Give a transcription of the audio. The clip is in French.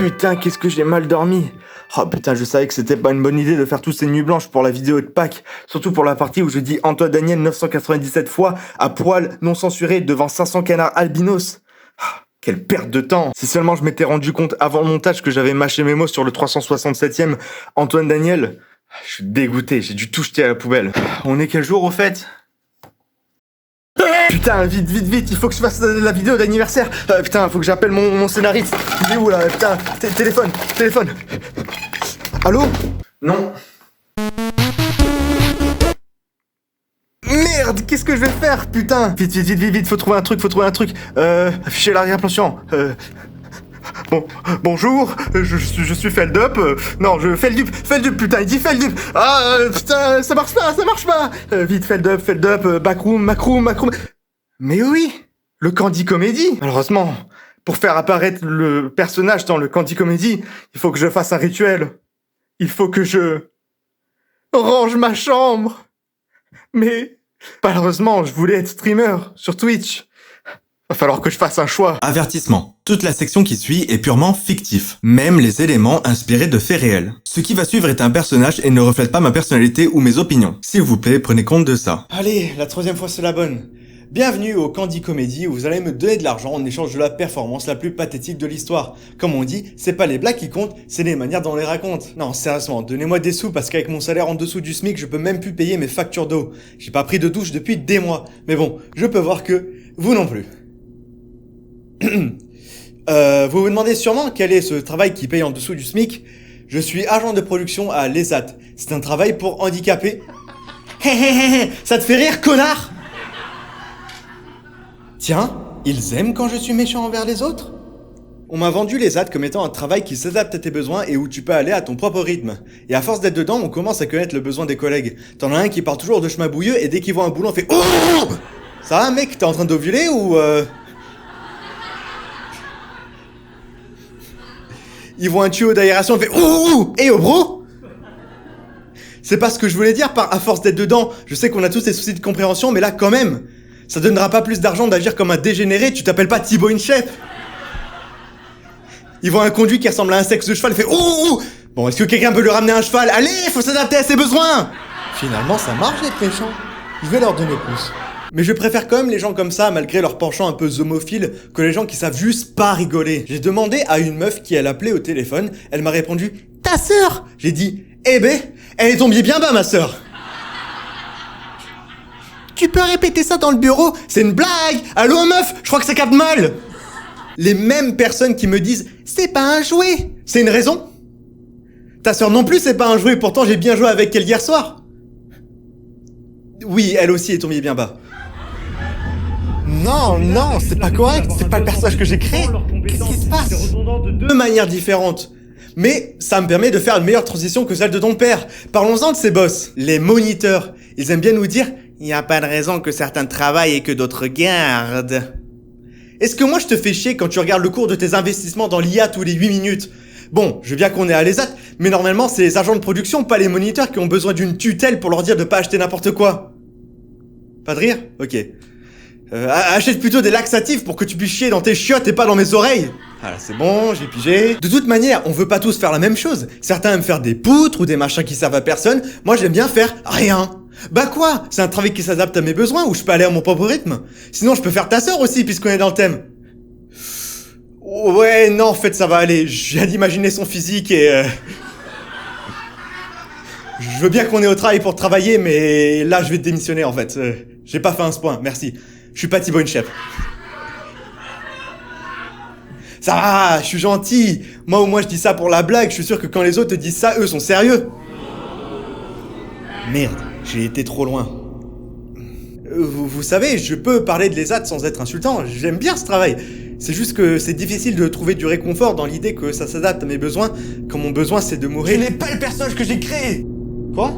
Putain, qu'est-ce que j'ai mal dormi. Oh putain, je savais que c'était pas une bonne idée de faire toutes ces nuits blanches pour la vidéo de Pâques. Surtout pour la partie où je dis Antoine Daniel 997 fois, à poil, non censuré, devant 500 canards albinos. Quelle perte de temps. Si seulement je m'étais rendu compte avant le montage que j'avais mâché mes mots sur le 367e Antoine Daniel. Je suis dégoûté, j'ai dû tout jeter à la poubelle. On est quel jour au fait ? Putain, vite, il faut que je fasse la vidéo d'anniversaire. Putain, faut que j'appelle mon scénariste. Il est où là ? Putain, téléphone. Allô ? Non. Merde, qu'est-ce que je vais faire, putain ? Vite, faut trouver un truc. Afficher l'arrière-plan. Bonjour, je suis Feldup. Non, Feldup, putain, il dit Feldup. Ah, putain, ça marche pas. Vite, Feldup, backroom. Mais oui, le Candy Comedy. Malheureusement, pour faire apparaître le personnage dans le Candy Comedy, il faut que je fasse un rituel. Il faut que je range ma chambre. Mais malheureusement, je voulais être streamer sur Twitch. Va falloir que je fasse un choix. Avertissement. Toute la section qui suit est purement fictif. Même les éléments inspirés de faits réels. Ce qui va suivre est un personnage et ne reflète pas ma personnalité ou mes opinions. S'il vous plaît, prenez compte de ça. Allez, la 3e fois c'est la bonne. Bienvenue au Candy Comedy où vous allez me donner de l'argent en échange de la performance la plus pathétique de l'histoire. Comme on dit, c'est pas les blagues qui comptent, c'est les manières dont on les raconte. Non, sérieusement, donnez-moi des sous parce qu'avec mon salaire en dessous du SMIC, je peux même plus payer mes factures d'eau. J'ai pas pris de douche depuis des mois. Mais bon, je peux voir que vous non plus. Vous vous demandez sûrement quel est ce travail qui paye en dessous du SMIC. Je suis agent de production à l'ESAT. C'est un travail pour handicapés. Ça te fait rire, connard ? Tiens, ils aiment quand je suis méchant envers les autres ? On m'a vendu l'ESAT comme étant un travail qui s'adapte à tes besoins et où tu peux aller à ton propre rythme. Et à force d'être dedans, on commence à connaître le besoin des collègues. T'en as un qui parle toujours de chemin bouilleux et dès qu'il voit un boulot, on fait « Oh !» Ça va, mec, t'es en train d'ovuler ou Ils voient un tuyau d'aération, on fait « Ouh !» Et oh bro ! C'est pas ce que je voulais dire par « à force d'être dedans ». Je sais qu'on a tous des soucis de compréhension, mais là, quand même, ça donnera pas plus d'argent d'agir comme un dégénéré, tu t'appelles pas Thibaut InShape. Ils voient un conduit qui ressemble à un sexe de cheval, il fait « Ouh !» Bon, est-ce que quelqu'un peut lui ramener un cheval ? Allez, faut s'adapter à ses besoins. Finalement, ça marche d'être méchant. Je vais leur donner plus. Mais je préfère quand même les gens comme ça, malgré leur penchant un peu zoomophile, que les gens qui savent juste pas rigoler. J'ai demandé à une meuf qui elle appelait au téléphone, elle m'a répondu « Ta sœur !» J'ai dit « Eh ben, elle est tombée bien bas ma sœur !» Tu peux répéter ça dans le bureau ? C'est une blague ! Allô meuf, je crois que ça capte mal. Les mêmes personnes qui me disent « C'est pas un jouet !» C'est une raison ? Ta sœur non plus c'est pas un jouet, pourtant j'ai bien joué avec elle hier soir. Oui, elle aussi est tombée bien bas. Non, c'est pas correct, c'est pas le personnage que j'ai créé. Qu'est-ce qui se passe ? De deux manières différentes. Mais ça me permet de faire une meilleure transition que celle de ton père. Parlons-en de ces boss. Les moniteurs. Ils aiment bien nous dire « Il n'y a pas de raison que certains travaillent et que d'autres gardent. » Est-ce que moi je te fais chier quand tu regardes le cours de tes investissements dans l'IA tous les 8 minutes ? Bon, je veux bien qu'on est à l'ESAT, mais normalement c'est les agents de production, pas les moniteurs qui ont besoin d'une tutelle pour leur dire de pas acheter n'importe quoi. Pas de rire ? Ok. Achète plutôt des laxatifs pour que tu puisses chier dans tes chiottes et pas dans mes oreilles. Ah là, c'est bon, j'ai pigé. De toute manière, on veut pas tous faire la même chose. Certains aiment faire des poutres ou des machins qui servent à personne. Moi, j'aime bien faire rien. Bah quoi ? C'est un travail qui s'adapte à mes besoins où je peux aller à mon propre rythme. Sinon, je peux faire ta sœur aussi puisqu'on est dans le thème. Ouais, non, en fait, ça va aller. Je viens d'imaginer son physique et... Je veux bien qu'on est au travail pour travailler, mais là, je vais te démissionner, en fait. J'ai pas fait un point, merci. Je suis pas Thibaut InShape. Ça va, je suis gentil. Moi, au moins, je dis ça pour la blague. Je suis sûr que quand les autres te disent ça, eux sont sérieux. Merde, j'ai été trop loin. Vous savez, je peux parler de l'ESAT sans être insultant. J'aime bien ce travail. C'est juste que c'est difficile de trouver du réconfort dans l'idée que ça s'adapte à mes besoins, quand mon besoin c'est de mourir. Je n'ai pas le personnage que j'ai créé. Quoi ?